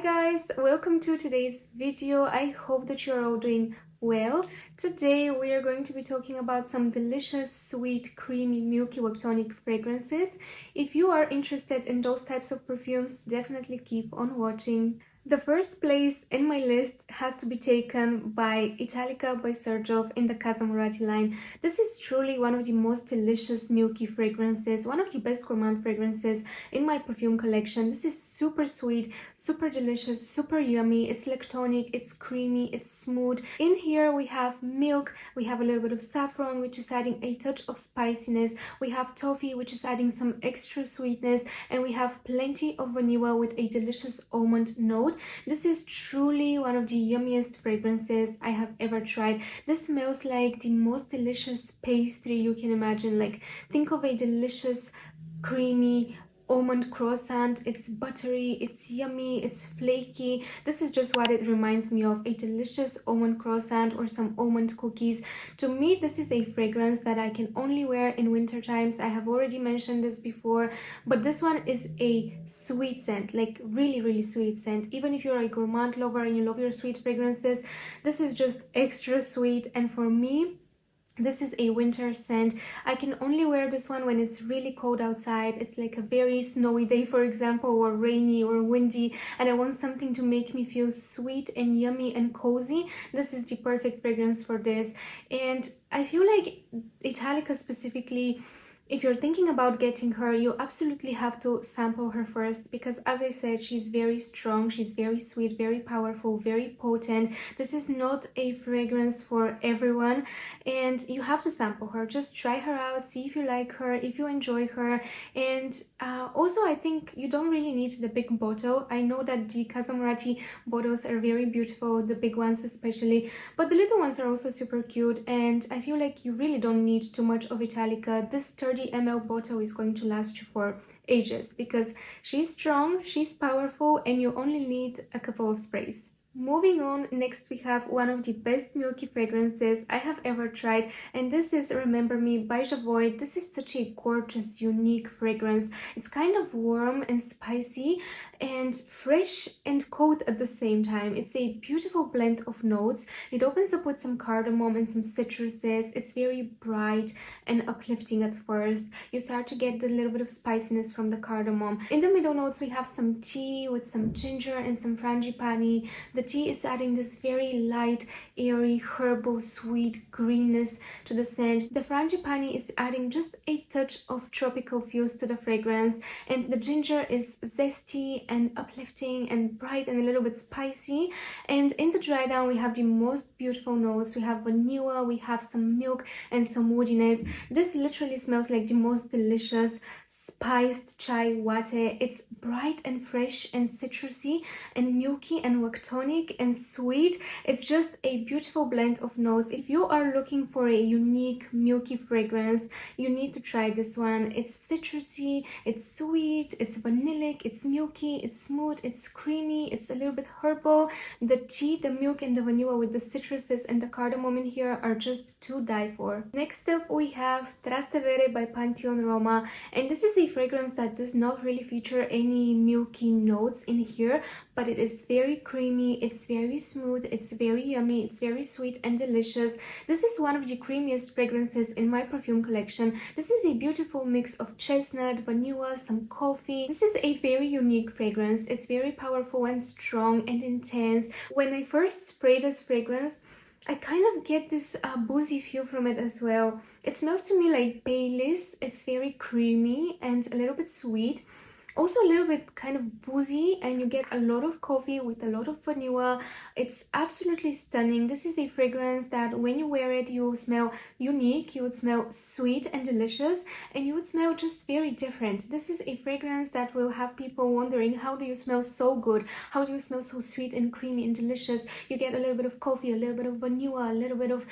guys, welcome to today's video. I hope that you're all doing well. Today we are going to be talking about some delicious, sweet, creamy, milky Lactonic fragrances. If you are interested in those types of perfumes, definitely keep on watching. The first place in my list has to be taken by Italica by Xerjoff in the Casamorati line. This is truly one of the most delicious milky fragrances, one of the best gourmand fragrances in my perfume collection. This is super sweet, super delicious, super yummy. It's lactonic, it's creamy, it's smooth. In here we have milk, we have a little bit of saffron, which is adding a touch of spiciness. We have toffee, which is adding some extra sweetness, and we have plenty of vanilla with a delicious almond note. This is truly one of the yummiest fragrances I have ever tried. This smells like the most delicious pastry you can imagine. Like, think of a delicious, creamy almond croissant. It's buttery, it's yummy, it's flaky. This is just what it reminds me of, a delicious almond croissant or some almond cookies. To me, this is a fragrance that I can only wear in winter times. I have already mentioned this before, but this one is a sweet scent, like really sweet scent. Even if you're a gourmand lover and you love your sweet fragrances, this is just extra sweet. And for me, this is a winter scent. I can only wear this one when it's really cold outside. It's like a very snowy day, for example, or rainy or windy, and I want something to make me feel sweet and yummy and cozy. This is the perfect fragrance for this. And I feel like Italica specifically, if you're thinking about getting her, you absolutely have to sample her first, because as I said, she's very strong, she's very sweet, very powerful, very potent. This is not a fragrance for everyone, and you have to sample her. Just try her out, see if you like her, if you enjoy her. And also, I think you don't really need the big bottle. I know that the Casamorati bottles are very beautiful, the big ones especially, but the little ones are also super cute, and I feel like you really don't need too much of Italica. This 30 ml bottle is going to last you for ages because she's strong, she's powerful, and you only need a couple of sprays. Moving on, next we have one of the best milky fragrances I have ever tried, and this is Remember Me by Jovoy. This is such a gorgeous, unique fragrance. It's kind of warm and spicy and fresh and cold at the same time. It's a beautiful blend of notes. It opens up with some cardamom and some citruses. It's very bright and uplifting at first. You start to get the little bit of spiciness from the cardamom. In the middle notes, we have some tea with some ginger and some frangipani. The tea is adding this very light, airy, herbal, sweet greenness to the scent. The frangipani is adding just a touch of tropical feels to the fragrance, and the ginger is zesty and uplifting and bright and a little bit spicy. And in the dry down, we have the most beautiful notes. We have vanilla, we have some milk and some woodiness. This literally smells like the most delicious spiced chai latte. It's bright and fresh and citrusy and milky and lactonic and sweet. It's just a beautiful blend of notes. If you are looking for a unique milky fragrance, you need to try this one. It's citrusy, it's sweet, it's vanillic, it's milky, it's smooth, it's creamy, it's a little bit herbal. The tea, the milk, and the vanilla with the citruses and the cardamom in here are just to die for. Next up, we have Trastevere by Pantheon Roma, and this is a fragrance that does not really feature any milky notes in here, but it is very creamy, it's very smooth, it's very yummy, it's very sweet and delicious. This is one of the creamiest fragrances in my perfume collection. This is a beautiful mix of chestnut, vanilla, some coffee. This is a very unique fragrance. It's very powerful and strong and intense. When I first spray this fragrance, I kind of get this boozy feel from it as well. It smells to me like Baileys. It's very creamy and a little bit sweet. Also a little bit kind of boozy, and you get a lot of coffee with a lot of vanilla. It's absolutely stunning. This is a fragrance that when you wear it, you will smell unique, you would smell sweet and delicious, and you would smell just very different. This is a fragrance that will have people wondering, how do you smell so good? How do you smell so sweet and creamy and delicious? You get a little bit of coffee, a little bit of vanilla, a little bit of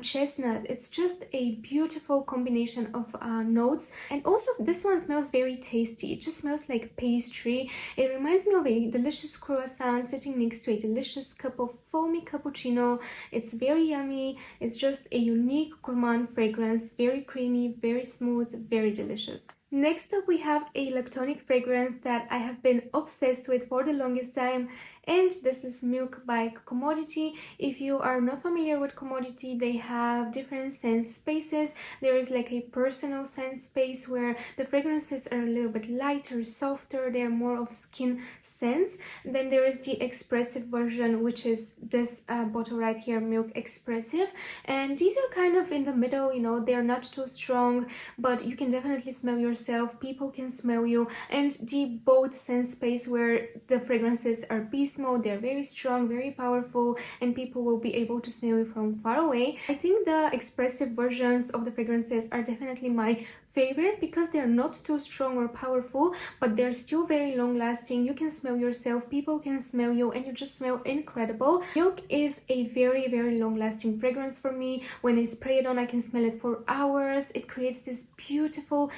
chestnut. It's just a beautiful combination of notes. And also this one smells very tasty. It just smells like pastry. It reminds me of a delicious croissant sitting next to a delicious cup of foamy cappuccino. It's very yummy. It's just a unique gourmand fragrance, very creamy, very smooth, very delicious. Next up, we have a Lactonic fragrance that I have been obsessed with for the longest time, and this is Milk by Commodity. If you are not familiar with Commodity, they have different scent spaces. There is like a personal scent space where the fragrances are a little bit lighter, softer, they're more of skin scents. Then there is the expressive version, which is this bottle right here, Milk Expressive, and these are kind of in the middle, you know, they're not too strong, but you can definitely smell yourself, people can smell you, and the both scent space where the fragrances are beast mode, they're very strong, very powerful, and people will be able to smell you from far away. I think the expressive versions of the fragrances are definitely my favorite because they're not too strong or powerful, but they're still very long lasting. You can smell yourself, people can smell you, and you just smell incredible. Milk is a very long lasting fragrance for me. When I spray it on, I can smell it for hours. It creates this beautiful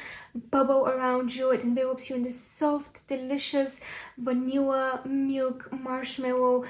bubble around you. It envelops you in this soft, delicious vanilla, milk, marshmallow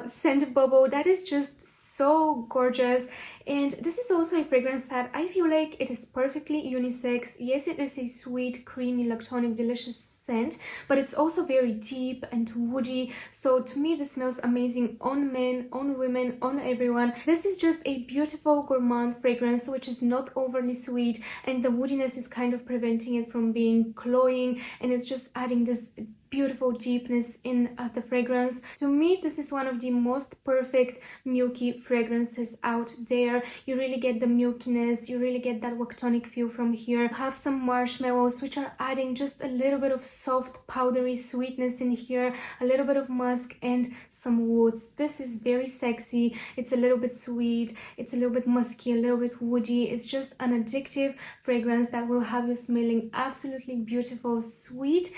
scent bubble that is just so gorgeous. And this is also a fragrance that I feel like it is perfectly unisex. Yes, it is a sweet, creamy, lactonic, delicious scent, but it's also very deep and woody. So to me, this smells amazing on men, on women, on everyone. This is just a beautiful gourmand fragrance, which is not overly sweet, and the woodiness is kind of preventing it from being cloying, and it's just adding this beautiful deepness in the fragrance. To me, this is one of the most perfect milky fragrances out there. You really get the milkiness, you really get that lactonic feel from here. You have some marshmallows which are adding just a little bit of soft powdery sweetness in here, a little bit of musk and some woods. This is very sexy. It's a little bit sweet, it's a little bit musky, a little bit woody. It's just an addictive fragrance that will have you smelling absolutely beautiful, sweet,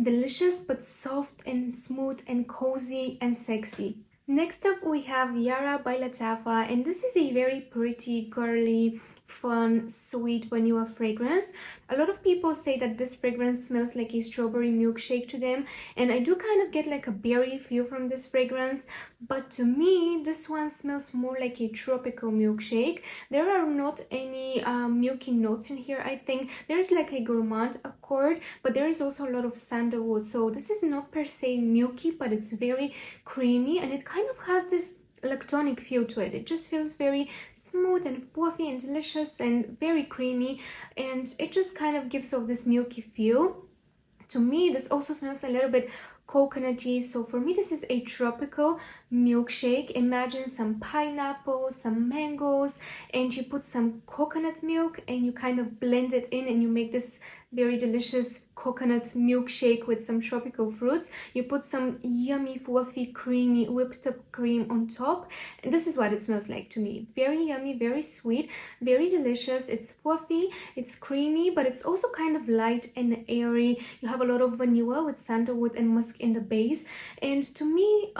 delicious, but soft and smooth and cozy and sexy. Next up, we have Yara by Lattafa, and this is a very pretty, girly, fun, sweet vanilla fragrance. A lot of people say that this fragrance smells like a strawberry milkshake to them, and I do kind of get like a berry feel from this fragrance, but to me this one smells more like a tropical milkshake. There are not any milky notes in here. I think there's like a gourmand accord, but there is also a lot of sandalwood, so this is not per se milky, but it's very creamy, and it kind of has this lactonic feel to it. It just feels very smooth and fluffy and delicious and very creamy, and it just kind of gives off this milky feel. To me, this also smells a little bit coconutty, so for me this is a tropical milkshake. Imagine some pineapple, some mangoes, and you put some coconut milk and you kind of blend it in and you make this very delicious coconut milkshake with some tropical fruits. You put some yummy, fluffy, creamy whipped up cream on top, and this is what it smells like to me. Very yummy, very sweet, very delicious. It's fluffy, it's creamy, but it's also kind of light and airy. You have a lot of vanilla with sandalwood and musk in the base, and to me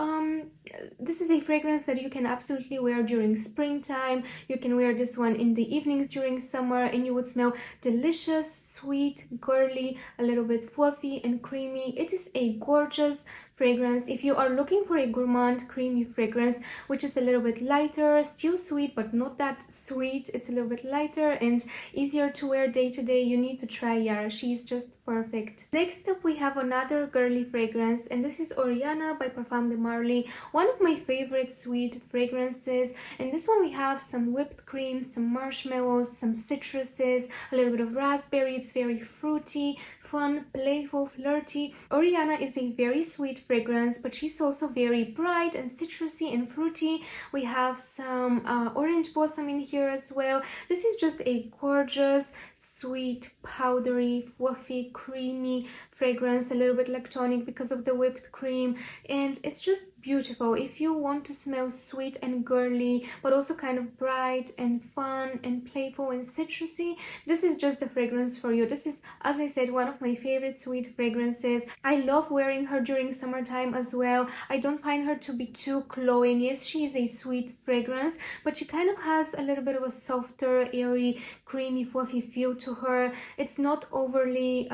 this is a fragrance that you can absolutely wear during springtime. You can wear this one in the evenings during summer and you would smell delicious, sweet, girly, a little bit fluffy and creamy. It is a gorgeous fragrance. If you are looking for a gourmand creamy fragrance which is a little bit lighter, still sweet but not that sweet, it's a little bit lighter and easier to wear day to day, you need to try Yara. She's just perfect. Next up, we have another girly fragrance, and this is Oriana by Parfums de Marly, one of my favorite sweet fragrances. And this one we have some whipped cream, some marshmallows, some citruses, a little bit of raspberry. It's very fruity, fun, playful, flirty. Oriana is a very sweet fragrance, but she's also very bright and citrusy and fruity. We have some orange blossom in here as well. This is just a gorgeous, sweet, powdery, fluffy, creamy fragrance, a little bit lactonic because of the whipped cream, and it's just beautiful. If you want to smell sweet and girly but also kind of bright and fun and playful and citrusy, this is just the fragrance for you. This is, as I said, one of my favorite sweet fragrances. I love wearing her during summertime as well. I don't find her to be too cloying. Yes, she is a sweet fragrance, but she kind of has a little bit of a softer, airy, creamy, fluffy feel feel to her. It's not overly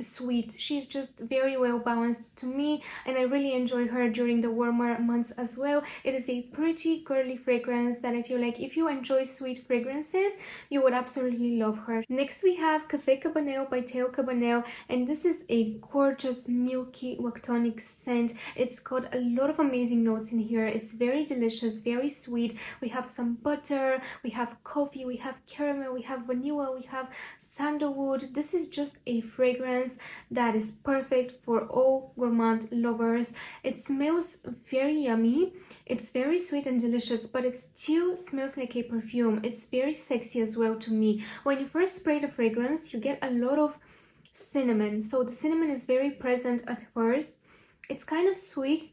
sweet. She's just very well balanced to me, and I really enjoy her during the warmer months as well. It is a pretty girly fragrance that I feel like if you enjoy sweet fragrances, you would absolutely love her. Next we have Café Cabanel by Cabanel, and this is a gorgeous milky Lactonic scent. It's got a lot of amazing notes in here. It's very delicious, very sweet. We have some butter, we have coffee, we have caramel, we have vanilla, we have sandalwood. This is just a fragrance that is perfect for all gourmand lovers. It smells very yummy. It's very sweet and delicious, but it still smells like a perfume. It's very sexy as well to me. When you first spray the fragrance, you get a lot of cinnamon. So the cinnamon is very present at first. It's kind of sweet,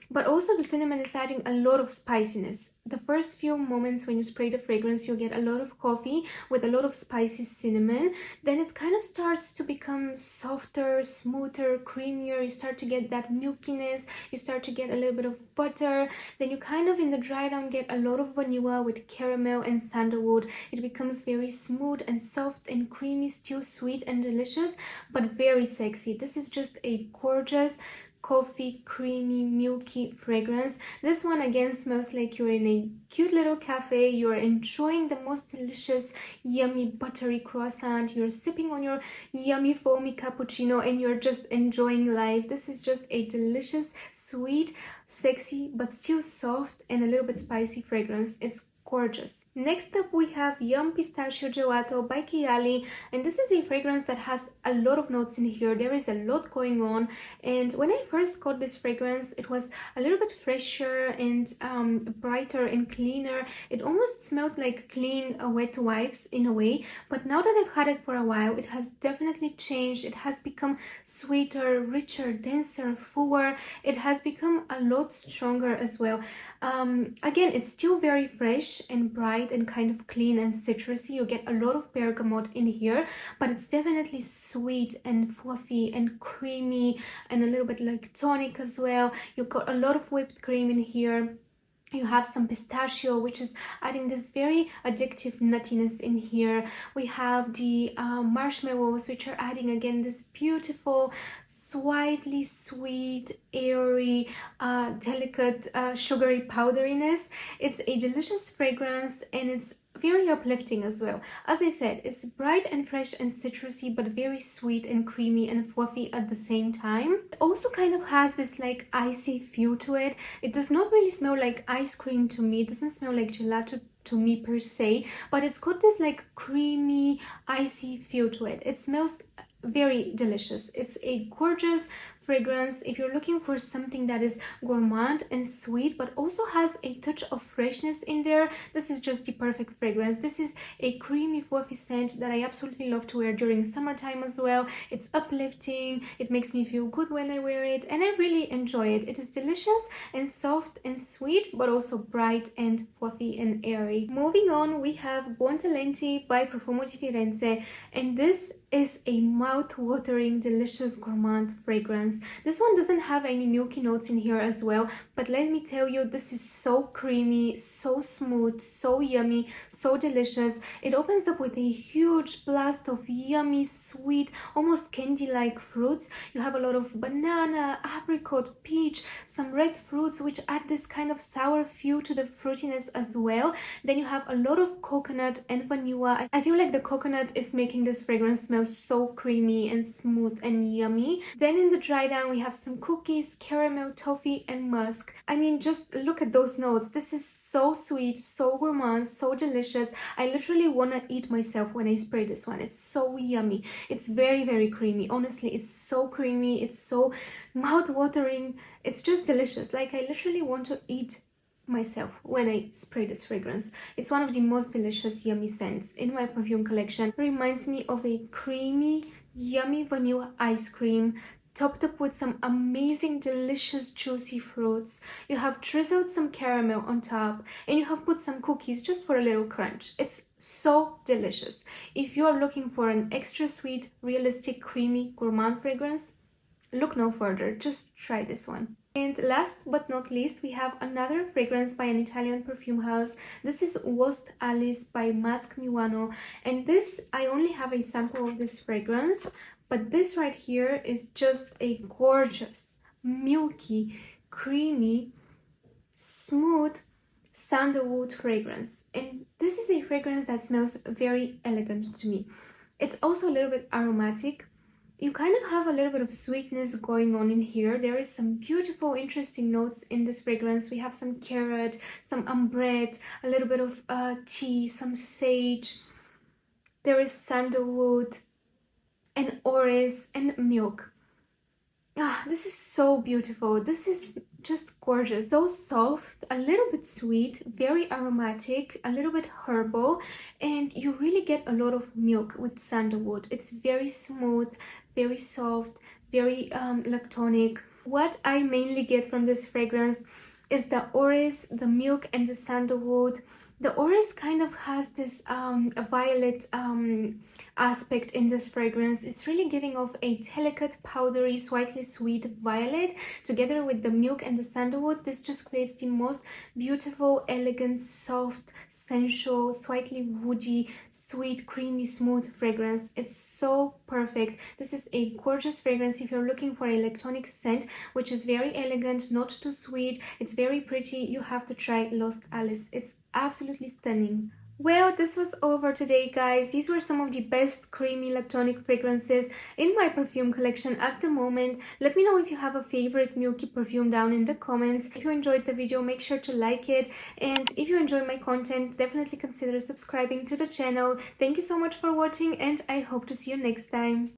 but also the cinnamon is adding a lot of spiciness. The first few moments when you spray the fragrance, you get a lot of coffee with a lot of spicy cinnamon. Then it kind of starts to become softer, smoother, creamier. You start to get that milkiness. You start to get a little bit of butter. Then you kind of, in the dry down, get a lot of vanilla with caramel and sandalwood. It becomes very smooth and soft and creamy, still sweet and delicious, but very sexy. This is just a gorgeous coffee, creamy, milky fragrance. This one again smells like you're in a cute little cafe. You're enjoying the most delicious, yummy, buttery croissant. You're sipping on your yummy, foamy cappuccino, and you're just enjoying life. This is just a delicious, sweet, sexy, but still soft and a little bit spicy fragrance. It's gorgeous. Next up we have Yum Pistachio Gelato by Kayali, and this is a fragrance that has a lot of notes in here. There is a lot going on, and when I first got this fragrance, it was a little bit fresher and brighter and cleaner. It almost smelled like clean wet wipes in a way, but now that I've had it for a while, it has definitely changed. It has become sweeter, richer, denser, fuller. It has become a lot stronger as well. Again, it's still very fresh and bright and kind of clean and citrusy. You get a lot of bergamot in here, but it's definitely sweet and fluffy and creamy and a little bit like tonic as well. You've got a lot of whipped cream in here. You have some pistachio, which is adding this very addictive nuttiness in here. We have the marshmallows, which are adding again this beautiful, slightly sweet, airy, delicate, sugary powderiness. It's a delicious fragrance, and it's very uplifting as well. As I said, it's bright and fresh and citrusy, but very sweet and creamy and fluffy at the same time. It also kind of has this like icy feel to it. It does not really smell like ice cream to me. It doesn't smell like gelato to me per se, but it's got this like creamy, icy feel to it. It smells very delicious. It's a gorgeous fragrance if you're looking for something that is gourmand and sweet but also has a touch of freshness in there. This is just the perfect fragrance. This is a creamy, fluffy scent that I absolutely love to wear during summertime as well. It's uplifting, it makes me feel good when I wear it, and I really enjoy it. It is delicious and soft and sweet, but also bright and fluffy and airy. Moving on, we have Buontalenti by Profumo di Firenze, and this is a mouth-watering, delicious gourmand fragrance. This one doesn't have any milky notes in here as well, but let me tell you, this is so creamy, so smooth, so yummy, so delicious. It opens up with a huge blast of yummy, sweet, almost candy-like fruits. You have a lot of banana, apricot, peach, some red fruits, which add this kind of sour feel to the fruitiness as well. Then you have a lot of coconut and vanilla. I feel like the coconut is making this fragrance smell so creamy and smooth and yummy. Then in the dry down, we have some cookies, caramel, toffee, and musk. I mean, just look at those notes. This is so sweet, so gourmand, so delicious. I literally want to eat myself when I spray this one. It's so yummy. It's very, very creamy. Honestly, it's so creamy. It's so mouth-watering. It's just delicious. Like, I literally want to eat myself when I spray this fragrance. It's one of the most delicious, yummy scents in my perfume collection. It reminds me of a creamy, yummy vanilla ice cream topped up with some amazing, delicious, juicy fruits. You have drizzled some caramel on top, and you have put some cookies just for a little crunch. It's so delicious. If you're looking for an extra sweet, realistic, creamy, gourmand fragrance, look no further. Just try this one. And last but not least, we have another fragrance by an Italian perfume house. This is Alice by Masque Milano, and this, I only have a sample of this fragrance, but this right here is just a gorgeous, milky, creamy, smooth sandalwood fragrance. And this is a fragrance that smells very elegant to me. It's also a little bit aromatic. You kind of have a little bit of sweetness going on in here. There is some beautiful, interesting notes in this fragrance. We have some carrot, some ambrette, a little bit of tea, some sage. There is sandalwood and orris and milk. Ah, this is so beautiful. This is just gorgeous. So soft, a little bit sweet, very aromatic, a little bit herbal, and you really get a lot of milk with sandalwood. It's very smooth, very soft, very lactonic. What I mainly get from this fragrance is the orris, the milk, and the sandalwood. The orris kind of has this violet aspect in this fragrance. It's really giving off a delicate, powdery, slightly sweet violet. Together with the milk and the sandalwood, this just creates the most beautiful, elegant, soft, sensual, slightly woody, sweet, creamy, smooth fragrance. It's so perfect. This is a gorgeous fragrance if you're looking for a lactonic scent, which is very elegant, not too sweet. It's very pretty. You have to try Lost Alice. It's absolutely stunning. Well, this was all for today, guys. These were some of the best creamy lactonic fragrances in my perfume collection at the moment. Let me know if you have a favorite milky perfume down in the comments. If you enjoyed the video, make sure to like it. And if you enjoy my content, definitely consider subscribing to the channel. Thank you so much for watching, and I hope to see you next time.